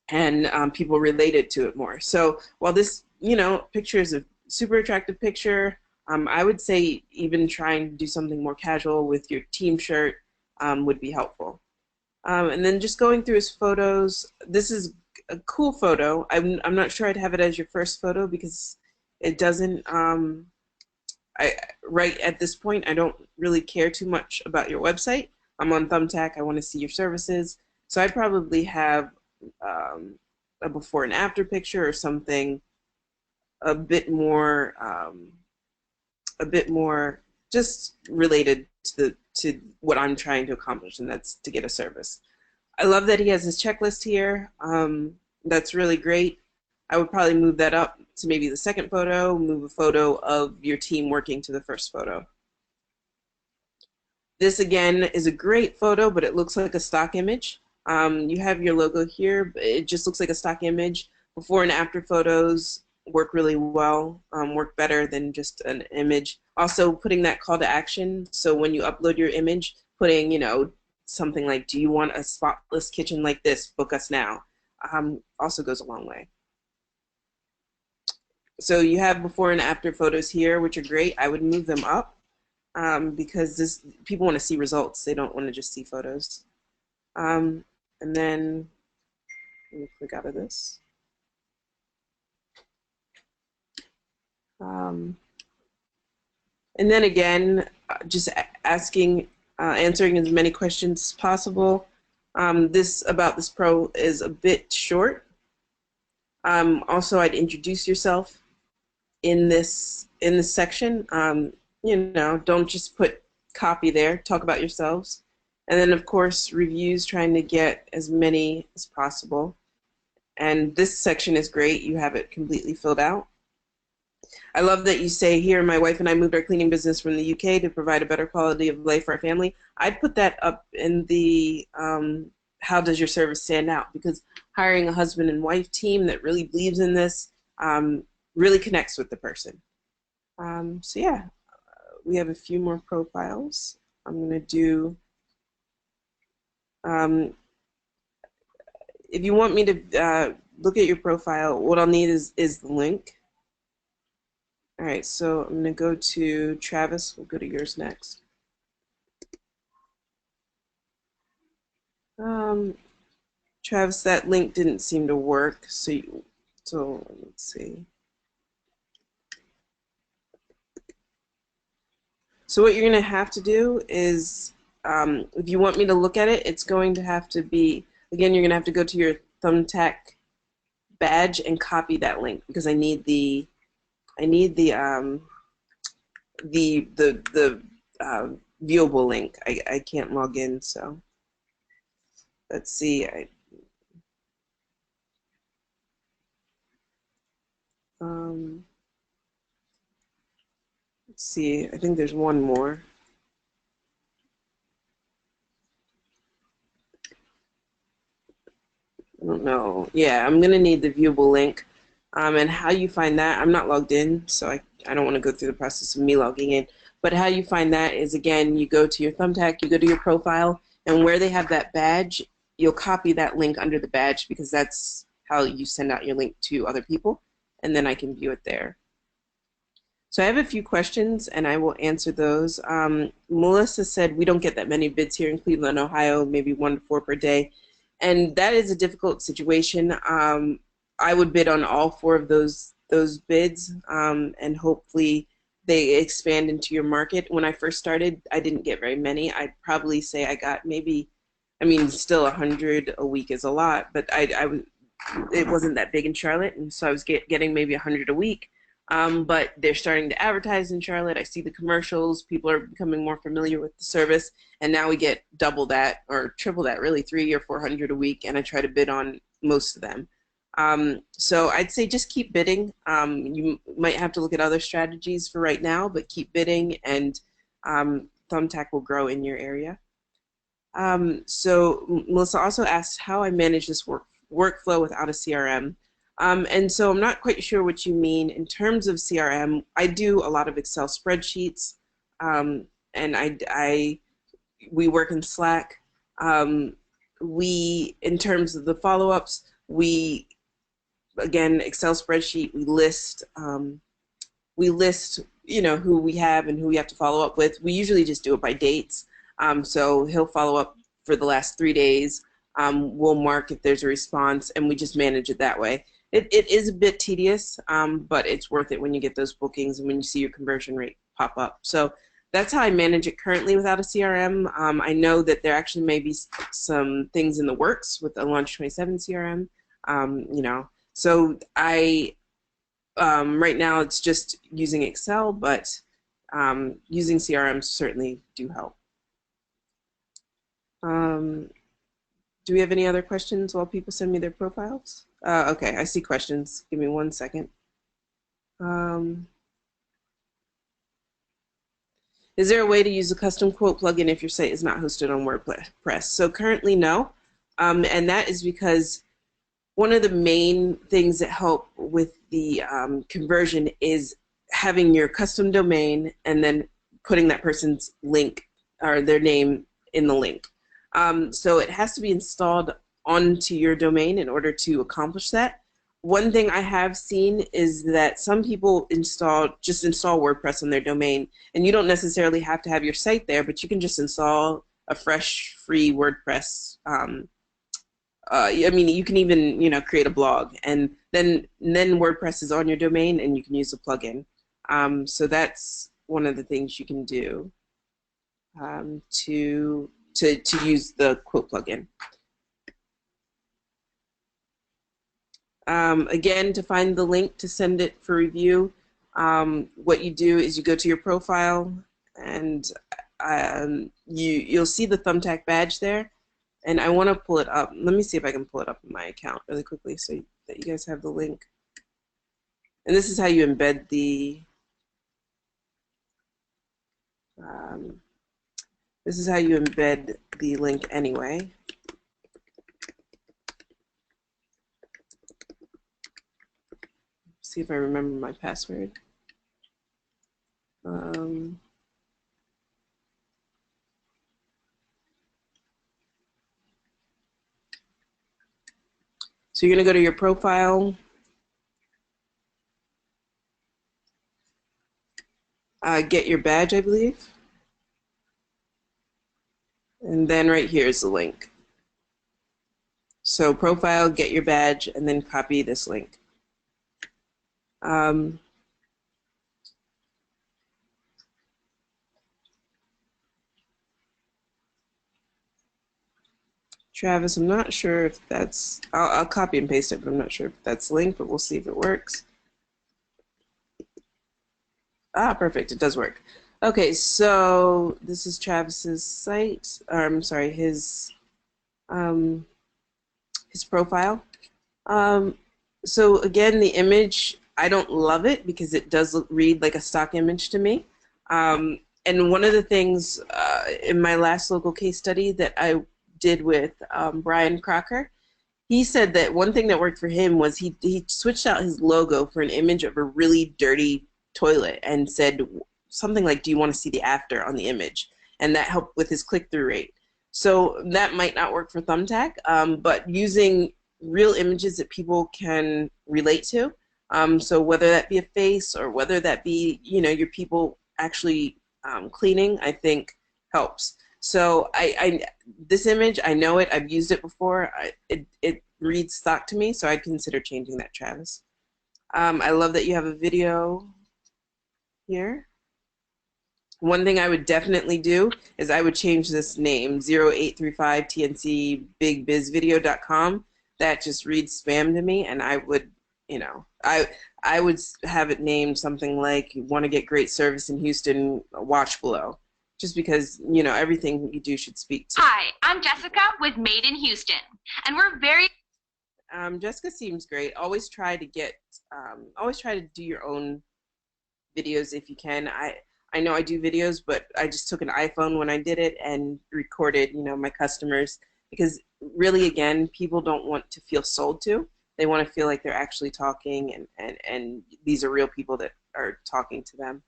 and people related to it more. So while this, picture is a super attractive picture, I would say even trying to do something more casual with your team shirt would be helpful. And then just going through his photos, this is a cool photo. I'm not sure I'd have it as your first photo because it doesn't, right at this point, I don't really care too much about your website. I'm on Thumbtack. I want to see your services. So I'd probably have a before and after picture or something a bit more just related to what I'm trying to accomplish, and that's to get a service. I love that he has his checklist here. That's really great. I would probably move that up to maybe the second photo, move a photo of your team working to the first photo. This again is a great photo, but it looks like a stock image. You have your logo here, but it just looks like a stock image. Before and after photos work really well, work better than just an image. Also putting that call to action, so when you upload your image, putting, something like, do you want a spotless kitchen like this? Book us now. Also goes a long way. So you have before and after photos here, which are great. I would move them up because people want to see results. They don't want to just see photos. And then let me click out of this. And then again, just answering as many questions as possible. This pro is a bit short. Also, I'd introduce yourself in this section. Don't just put copy there. Talk about yourselves. And then, of course, reviews, trying to get as many as possible. And this section is great. You have it completely filled out. I love that you say here, my wife and I moved our cleaning business from the UK to provide a better quality of life for our family. I'd put that up in the how does your service stand out? Because hiring a husband and wife team that really believes in this really connects with the person. So yeah, we have a few more profiles. I'm going to do, if you want me to look at your profile, what I'll need is the link. All right, so I'm going to go to Travis. We'll go to yours next. Travis, that link didn't seem to work, so let's see. So what you're going to have to do is, if you want me to look at it, it's going to have to be, again, you're going to have to go to your Thumbtack badge and copy that link because I need the viewable link. I can't log in, so let's see. Let's see. I think there's one more. I don't know. Yeah, I'm gonna need the viewable link. And how you find that, I'm not logged in, so I don't want to go through the process of me logging in. But how you find that is, again, you go to your Thumbtack, you go to your profile, and where they have that badge, you'll copy that link under the badge because that's how you send out your link to other people, and then I can view it there. So I have a few questions, and I will answer those. Melissa said we don't get that many bids here in Cleveland, Ohio, maybe 1 to 4 per day. And that is a difficult situation. I would bid on all 4 of those bids, and hopefully they expand into your market. When I first started, I didn't get very many. I'd probably say I got maybe, I mean, still 100 a week is a lot, but it wasn't that big in Charlotte, and so I was getting maybe 100 a week. But they're starting to advertise in Charlotte. I see the commercials. People are becoming more familiar with the service, and now we get double that or triple that, really 300 or 400 a week, and I try to bid on most of them. So I'd say just keep bidding. You might have to look at other strategies for right now, but keep bidding, and Thumbtack will grow in your area. So Melissa also asked how I manage this workflow without a CRM. And so I'm not quite sure what you mean in terms of CRM. I do a lot of Excel spreadsheets, and we work in Slack. In terms of the follow-ups, again, Excel spreadsheet, we list, who we have and who we have to follow up with. We usually just do it by dates. So he'll follow up for the last 3 days. We'll mark if there's a response, and we just manage it that way. It is a bit tedious, but it's worth it when you get those bookings and when you see your conversion rate pop up. So that's how I manage it currently without a CRM. I know that there actually may be some things in the works with a Launch 27 CRM. So right now it's just using Excel, but using CRMs certainly do help. Do we have any other questions while people send me their profiles? Okay, I see questions. Give me 1 second. Is there a way to use a custom quote plugin if your site is not hosted on WordPress? So currently, no. And that is because one of the main things that help with the conversion is having your custom domain and then putting that person's link or their name in the link. So it has to be installed onto your domain in order to accomplish that. One thing I have seen is that some people just install WordPress on their domain, and you don't necessarily have to have your site there, but you can just install a fresh, free WordPress. I mean, you can even create a blog, and then WordPress is on your domain, and you can use a plugin. So that's one of the things you can do to use the quote plugin. Again, to find the link to send it for review, what you do is you go to your profile, and you'll see the Thumbtack badge there. And I want to pull it up. Let me see if I can pull it up in my account really quickly so that you guys have the link. And this is how you embed the link anyway. See if I remember my password. So you're going to go to your profile. Get your badge, I believe. And then right here is the link. So profile, get your badge, and then copy this link. Travis, I'm not sure if that's, I'll copy and paste it, but I'm not sure if that's linked, but we'll see if it works. Ah, perfect, it does work. Okay, so this is Travis's site, or I'm sorry, his profile. So again, the image, I don't love it because it does read like a stock image to me. And one of the things in my last local case study that I did with Brian Crocker, he said that one thing that worked for him was he switched out his logo for an image of a really dirty toilet and said something like, do you want to see the after on the image? And that helped with his click-through rate. So that might not work for Thumbtack, but using real images that people can relate to, so whether that be a face or whether that be, you know, your people actually cleaning, I think helps. So this image, I know it, I've used it before. It reads stock to me, so I'd consider changing that, Travis. I love that you have a video here. One thing I would definitely do is I would change this name, 0835tncbigbizvideo.com. That just reads spam to me, and I would, you know, I would have it named something like, you want to get great service in Houston, watch below. Just because, you know, everything you do should speak to. Hi, I'm Jessica with Made in Houston, and we're very... Jessica seems great. Always try to do your own videos if you can. I know I do videos, but I just took an iPhone when I did it and recorded, you know, my customers, because really, again, people don't want to feel sold to. They want to feel like they're actually talking, and these are real people that are talking to them.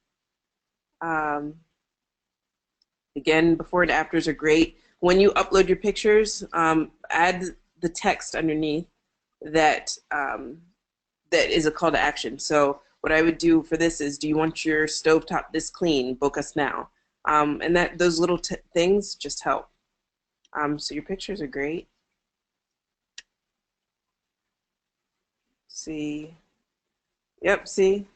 Again, before and afters are great. When you upload your pictures, add the text underneath that that is a call to action. So what I would do for this is, do you want your stovetop this clean? Book us now. And those little things just help. So your pictures are great. See, yep, see,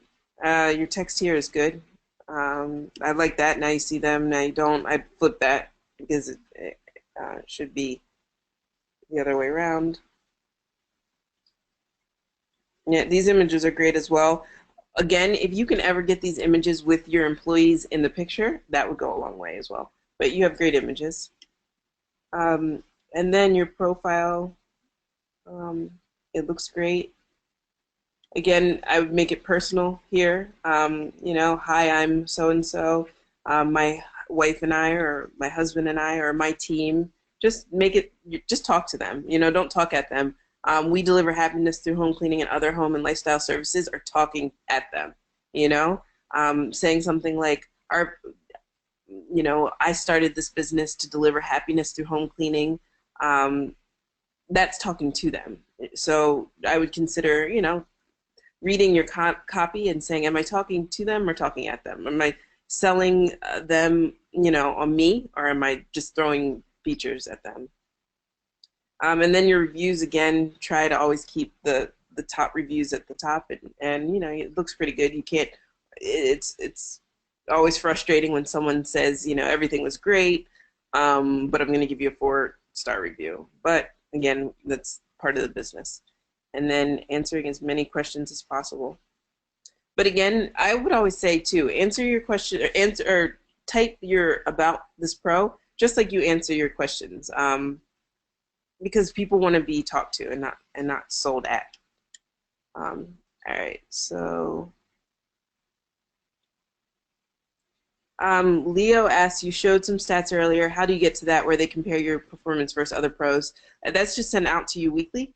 your text here is good. I like that. Now you see them, now you don't. I flip that because it should be the other way around. Yeah, these images are great as well. Again, if you can ever get these images with your employees in the picture, that would go a long way as well. But you have great images. And then your profile, it looks great. Again, I would make it personal here. You know, hi, I'm so-and-so. My wife and I, or my husband and I, or my team. Just make it, just talk to them. You know, don't talk at them. We deliver happiness through home cleaning and other home and lifestyle services, or talking at them, you know, saying something like, you know, I started this business to deliver happiness through home cleaning. That's talking to them. So I would consider, you know, reading your copy and saying, am I talking to them or talking at them? Am I selling them, you know, on me, or am I just throwing features at them? And then your reviews, again, try to always keep the top reviews at the top, and you know, it looks pretty good. You can't, it's always frustrating when someone says, you know, everything was great, but I'm going to give you a 4-star review. But again, that's part of the business. And then answering as many questions as possible. But again, I would always say too, answer your question, or type your about this pro just like you answer your questions. Because people want to be talked to and not sold at. All right, so Leo asks, you showed some stats earlier. How do you get to that where they compare your performance versus other pros? That's just sent out to you weekly.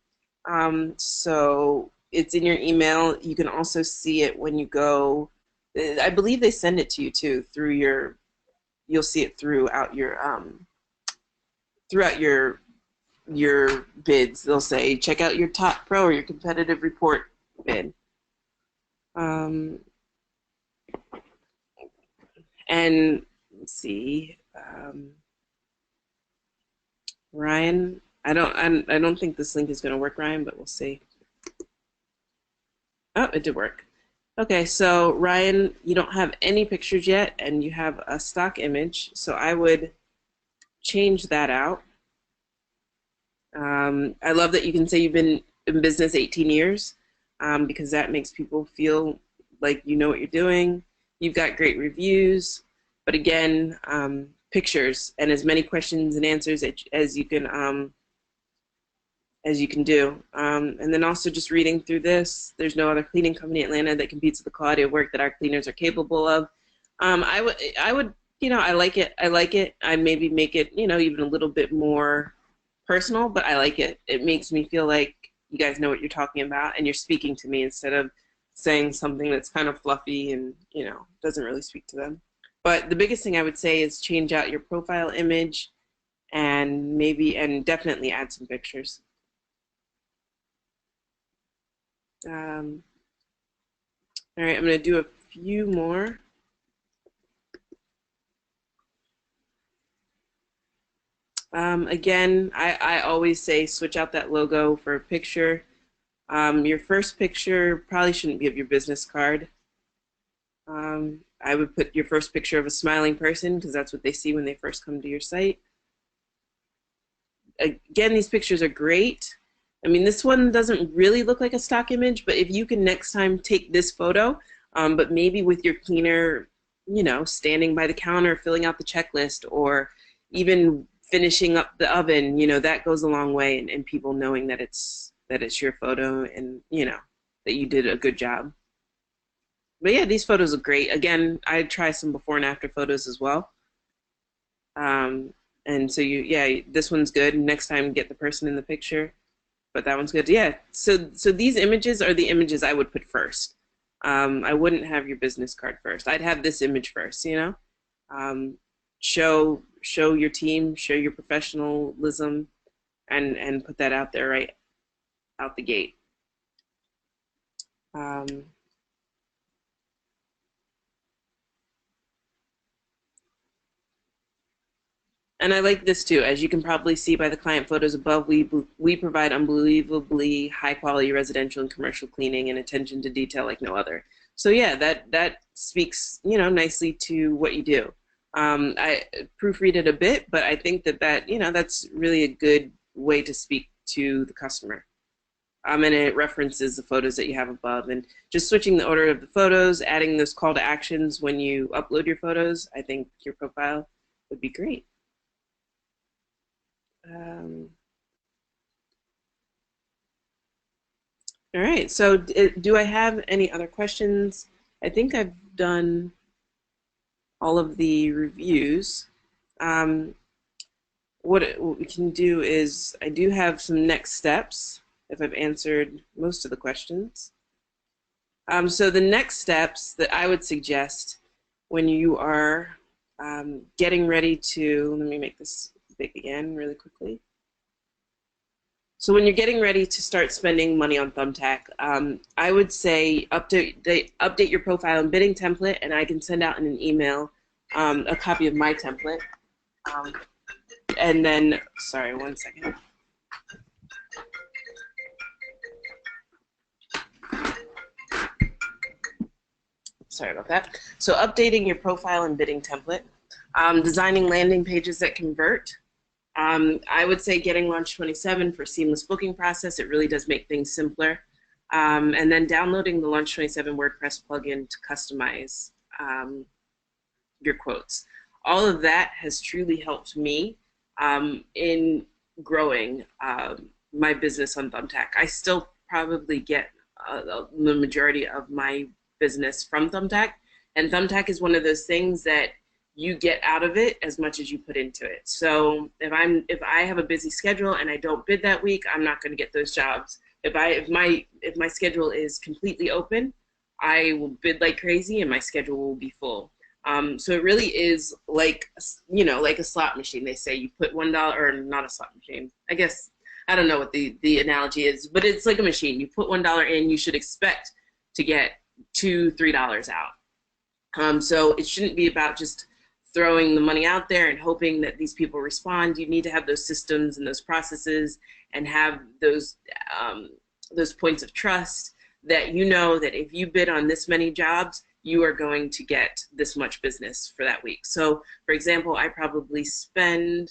So it's in your email. You can also see it when you go. I believe they send it to you too through your. You'll see it throughout your bids. They'll say, check out your top pro or your competitive report bid. And let's see, Ryan, I don't think this link is going to work, Ryan, but we'll see. Oh, it did work. Okay, so Ryan, you don't have any pictures yet, and you have a stock image, so I would change that out. I love that you can say you've been in business 18 years, because that makes people feel like you know what you're doing. You've got great reviews, but again, pictures and as many questions and answers as you can do. And then also just reading through this, there's no other cleaning company in Atlanta that competes with the quality of work that our cleaners are capable of. I would, you know, I like it. I'd maybe make it, you know, even a little bit more personal, but I like it. It makes me feel like you guys know what you're talking about and you're speaking to me instead of saying something that's kind of fluffy and, you know, doesn't really speak to them. But the biggest thing I would say is change out your profile image and definitely add some pictures. All right, I'm going to do a few more. Again, I always say switch out that logo for a picture. Your first picture probably shouldn't be of your business card. I would put your first picture of a smiling person because that's what they see when they first come to your site. Again, these pictures are great. I mean, this one doesn't really look like a stock image, but if you can next time take this photo, but maybe with your cleaner, you know, standing by the counter, filling out the checklist, or even finishing up the oven, you know, that goes a long way in people knowing that it's your photo and, you know, that you did a good job. But yeah, these photos are great. Again, I try some before and after photos as well. And so this one's good. Next time, get the person in the picture, but that one's good. Yeah. So these images are the images I would put first. I wouldn't have your business card first. I'd have this image first. You know, show your team, show your professionalism, and put that out there right out the gate. And I like this too. As you can probably see by the client photos above, we provide unbelievably high quality residential and commercial cleaning and attention to detail like no other. So yeah, that speaks, you know, nicely to what you do. I proofread it a bit, but I think that you know, that's really a good way to speak to the customer. And it references the photos that you have above, and just switching the order of the photos, adding those call to actions when you upload your photos, I think your profile would be great. All right, so do I have any other questions? I think I've done all of the reviews. What we can do is, I do have some next steps if I've answered most of the questions. So the next steps that I would suggest when you are getting ready to, let me make this big again really quickly. So when you're getting ready to start spending money on Thumbtack, I would say update your profile and bidding template, and I can send out in an email a copy of my template. And then, sorry, one second. Sorry about that. So updating your profile and bidding template, designing landing pages that convert. I would say getting Launch 27 for seamless booking process. It really does make things simpler. And then downloading the Launch 27 WordPress plugin to customize your quotes. All of that has truly helped me in growing my business on Thumbtack. I still probably get the majority of my business from Thumbtack, and Thumbtack is one of those things that you get out of it as much as you put into it. So if I have a busy schedule and I don't bid that week, I'm not going to get those jobs. If my schedule is completely open, I will bid like crazy and my schedule will be full. So it really is like, you know, like a slot machine. They say you put $1, or not a slot machine. I guess, I don't know what the analogy is, but it's like a machine. You put $1 in, you should expect to get $2, $3 out. So it shouldn't be about just throwing the money out there and hoping that these people respond. You need to have those systems and those processes and have those points of trust that you know that if you bid on this many jobs, you are going to get this much business for that week. So for example, I probably spend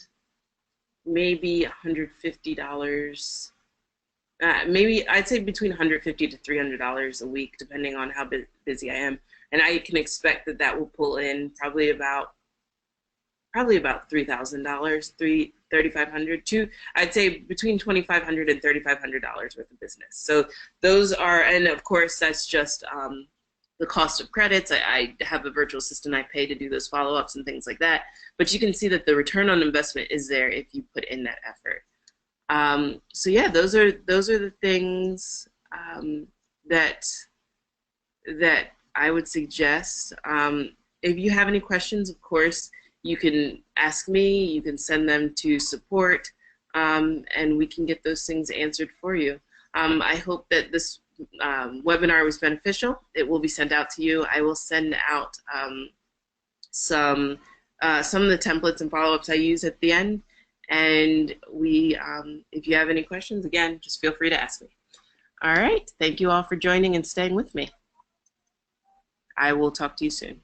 maybe $150, maybe I'd say between $150 to $300 a week, depending on how busy I am. And I can expect that will pull in probably about $3,000, $3,500 to, I'd say between $2,500 and $3,500 worth of business. So those are, and of course that's just the cost of credits. I have a virtual assistant I pay to do those follow-ups and things like that. But you can see that the return on investment is there if you put in that effort. So yeah, those are the things that that I would suggest. If you have any questions, of course, you can ask me. You can send them to support, and we can get those things answered for you. I hope that this webinar was beneficial. It will be sent out to you. I will send out some of the templates and follow-ups I use at the end. And if you have any questions, again, just feel free to ask me. All right. Thank you all for joining and staying with me. I will talk to you soon.